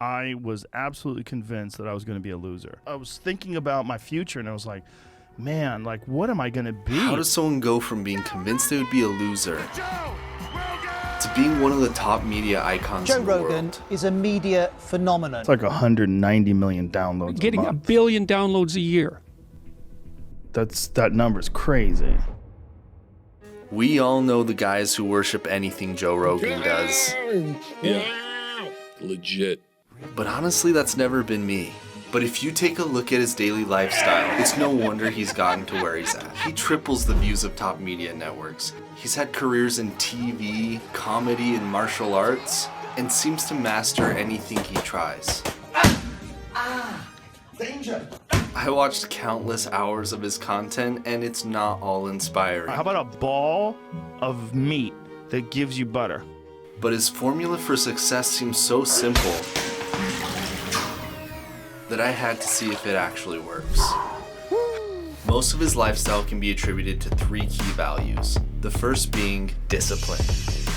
I was absolutely convinced that I was going to be a loser. I was thinking about my future and I was like, man, like, what am I going to be? How does someone go from being convinced they would be a loser to being one of the top media icons Joe in the Rogan world? is a media phenomenon. It's like 190 million downloads Getting a a month. billion downloads a year. That number's crazy. We all know the guys who worship anything Joe Rogan does. Yeah, legit. But honestly, that's never been me. But if you take a look at his daily lifestyle, it's no wonder he's gotten to where he's at. He triples the views of top media networks. He's had careers in TV, comedy, and martial arts, and seems to master anything he tries. Danger! I watched countless hours of his content, and it's not all inspiring. How about a ball of meat that gives you butter? But his formula for success seems so simple that I had to see if it actually works. Most of his lifestyle can be attributed to 3 key values. The first being discipline.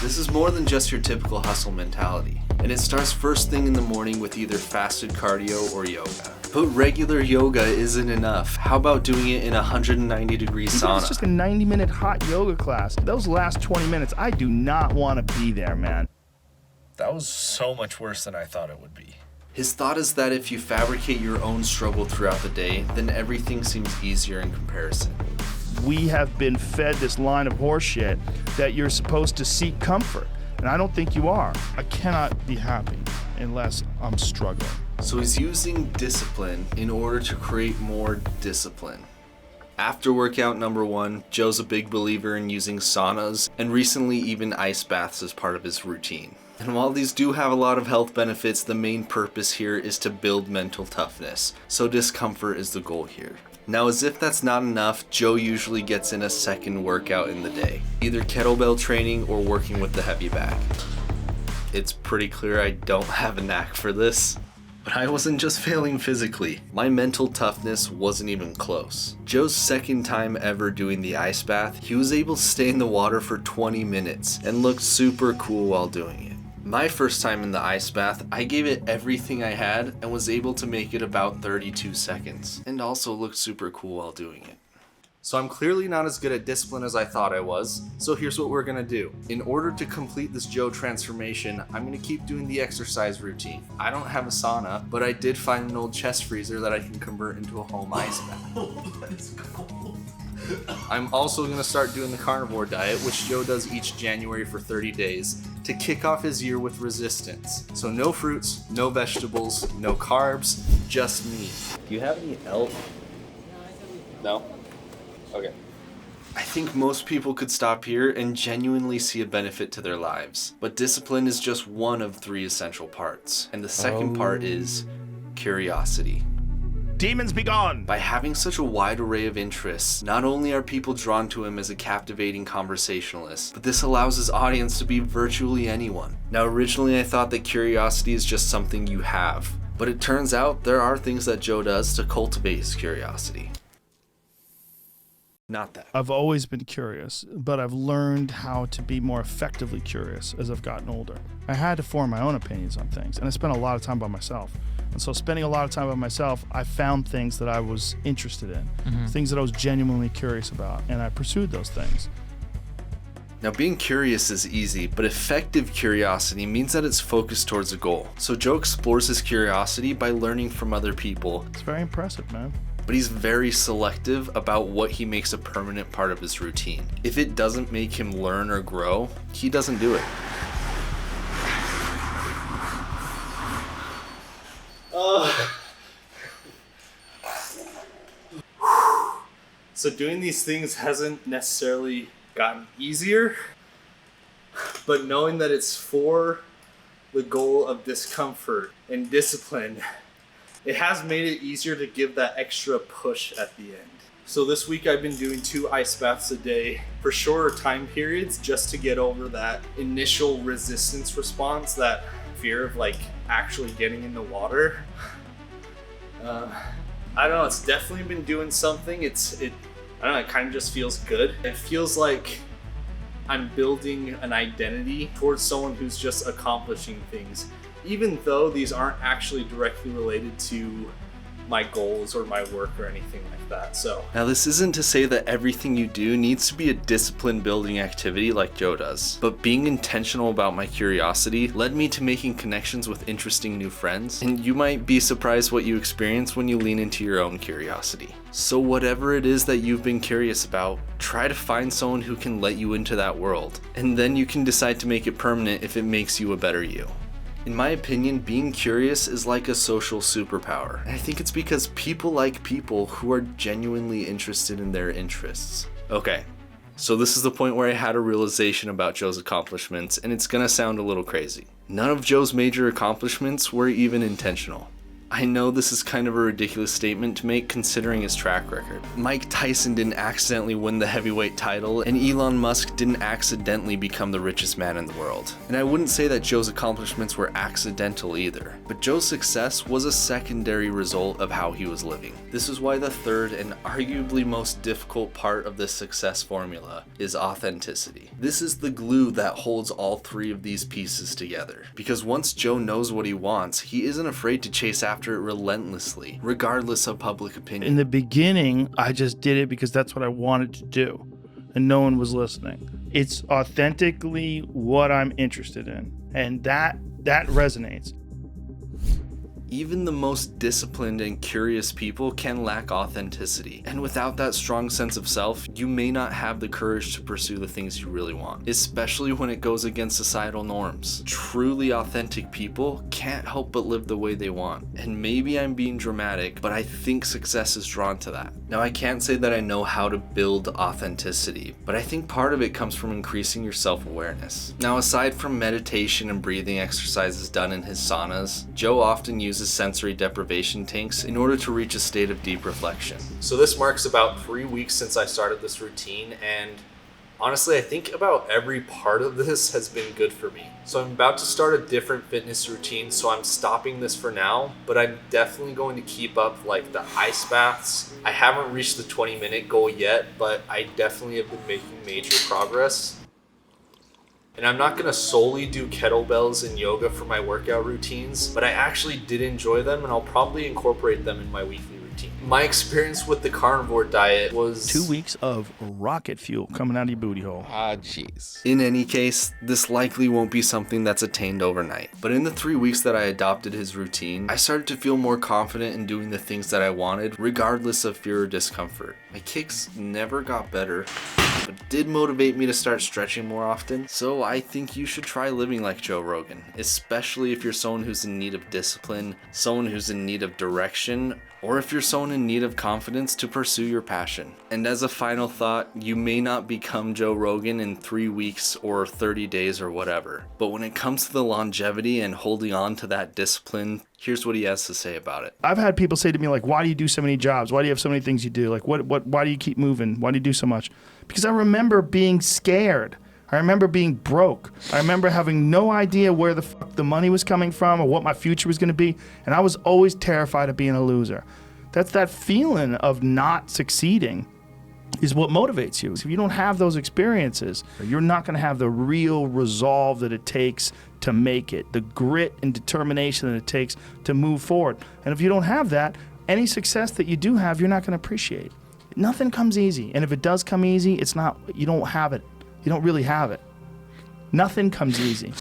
This is more than just your typical hustle mentality, and it starts first thing in the morning with either fasted cardio or yoga. But regular yoga isn't enough. How about doing it in a 190-degree sauna? It's just a 90-minute hot yoga class. Those last 20 minutes, I do not want to be there, man. That was so much worse than I thought it would be. His thought is that if you fabricate your own struggle throughout the day, then everything seems easier in comparison. We have been fed this line of horseshit that you're supposed to seek comfort, and I don't think you are. I cannot be happy unless I'm struggling. So he's using discipline in order to create more discipline. After workout number 1, Joe's a big believer in using saunas and recently even ice baths as part of his routine. And while these do have a lot of health benefits, the main purpose here is to build mental toughness. So discomfort is the goal here. Now, as if that's not enough, Joe usually gets in a second workout in the day, either kettlebell training or working with the heavy bag. It's pretty clear I don't have a knack for this. But I wasn't just failing physically. My mental toughness wasn't even close. Joe's second time ever doing the ice bath, he was able to stay in the water for 20 minutes and looked super cool while doing it. My first time in the ice bath, I gave it everything I had and was able to make it about 32 seconds, and also looked super cool while doing it. So I'm clearly not as good at discipline as I thought I was, so here's what we're gonna do. In order to complete this Joe transformation, I'm gonna keep doing the exercise routine. I don't have a sauna, but I did find an old chest freezer that I can convert into a home ice bath. Let's go. I'm also gonna start doing the carnivore diet, which Joe does each January for 30 days, to kick off his year with resistance. So no fruits, no vegetables, no carbs, just meat. Do you have any elk? No? Okay. I think most people could stop here and genuinely see a benefit to their lives. But discipline is just one of 3 essential parts. And the second part is curiosity. Demons be gone! By having such a wide array of interests, not only are people drawn to him as a captivating conversationalist, but this allows his audience to be virtually anyone. Now, originally I thought that curiosity is just something you have, but it turns out there are things that Joe does to cultivate his curiosity. Not that. I've always been curious, but I've learned how to be more effectively curious as I've gotten older. I had to form my own opinions on things, and I spent a lot of time by myself. And so spending a lot of time by myself, I found things that I was interested in, things that I was genuinely curious about, and I pursued those things. Now, being curious is easy, but effective curiosity means that it's focused towards a goal. So Joe explores his curiosity by learning from other people, It's very impressive, man. but he's very selective about what he makes a permanent part of his routine. If it doesn't make him learn or grow, he doesn't do it. So doing these things hasn't necessarily gotten easier, but knowing that it's for the goal of discomfort and discipline, it has made it easier to give that extra push at the end. So this week I've been doing 2 ice baths a day for shorter time periods just to get over that initial resistance response, that fear of like actually getting in the water. I don't know, it's definitely been doing something. I don't know, it kind of just feels good. It feels like I'm building an identity towards someone who's just accomplishing things, even though these aren't actually directly related to my goals or my work or anything like that. So now, this isn't to say that everything you do needs to be a discipline building activity like Joe does, but being intentional about my curiosity led me to making connections with interesting new friends, and you might be surprised what you experience when you lean into your own curiosity. So whatever it is that you've been curious about, try to find someone who can let you into that world, and then you can decide to make it permanent if it makes you a better you. In my opinion, being curious is like a social superpower, and I think it's because people like people who are genuinely interested in their interests. Okay, so this is the point where I had a realization about Joe's accomplishments, and it's gonna sound a little crazy. None of Joe's major accomplishments were even intentional. I know this is kind of a ridiculous statement to make considering his track record. Mike Tyson didn't accidentally win the heavyweight title, and Elon Musk didn't accidentally become the richest man in the world. And I wouldn't say that Joe's accomplishments were accidental either, but Joe's success was a secondary result of how he was living. This is why the third and arguably most difficult part of this success formula is authenticity. This is the glue that holds all three of these pieces together. Because once Joe knows what he wants, he isn't afraid to chase after it relentlessly, regardless of public opinion. In the beginning, I just did it because that's what I wanted to do, and no one was listening. It's authentically what I'm interested in, and that resonates. Even the most disciplined and curious people can lack authenticity, and without that strong sense of self, you may not have the courage to pursue the things you really want, especially when it goes against societal norms. Truly authentic people can't help but live the way they want, and maybe I'm being dramatic, but I think success is drawn to that. Now, I can't say that I know how to build authenticity, but I think part of it comes from increasing your self-awareness. Now, aside from meditation and breathing exercises done in his saunas, Joe often uses sensory deprivation tanks in order to reach a state of deep reflection. So this marks about 3 weeks since I started this routine, and honestly, I think about every part of this has been good for me. So I'm about to start a different fitness routine, so I'm stopping this for now, but I'm definitely going to keep up like the ice baths. I haven't reached the 20-minute goal yet, but I definitely have been making major progress. And I'm not gonna solely do kettlebells and yoga for my workout routines, but I actually did enjoy them, and I'll probably incorporate them in my weekly routine. My experience with the carnivore diet was 2 weeks of rocket fuel coming out of your booty hole. Ah, jeez. In any case, this likely won't be something that's attained overnight. But in the 3 weeks that I adopted his routine, I started to feel more confident in doing the things that I wanted, regardless of fear or discomfort. My kicks never got better, but did motivate me to start stretching more often. So I think you should try living like Joe Rogan, especially if you're someone who's in need of discipline, someone who's in need of direction, or if you're someone in need of confidence to pursue your passion. And as a final thought, you may not become Joe Rogan in 3 weeks or 30 days or whatever, but when it comes to the longevity and holding on to that discipline, here's what he has to say about it. I've had people say to me, like, why do you do so many jobs? Why do you have so many things you do? Like, why do you keep moving? Why do you do so much? Because I remember being scared. I remember being broke. I remember having no idea where the fuck the money was coming from or what my future was going to be. And I was always terrified of being a loser. That's that feeling of not succeeding is what motivates you. If you don't have those experiences, you're not going to have the real resolve that it takes to make it, the grit and determination that it takes to move forward. And if you don't have that, any success that you do have, you're not going to appreciate. Nothing comes easy. And if it does come easy, it's not, you don't have it. You don't really have it. Nothing comes easy.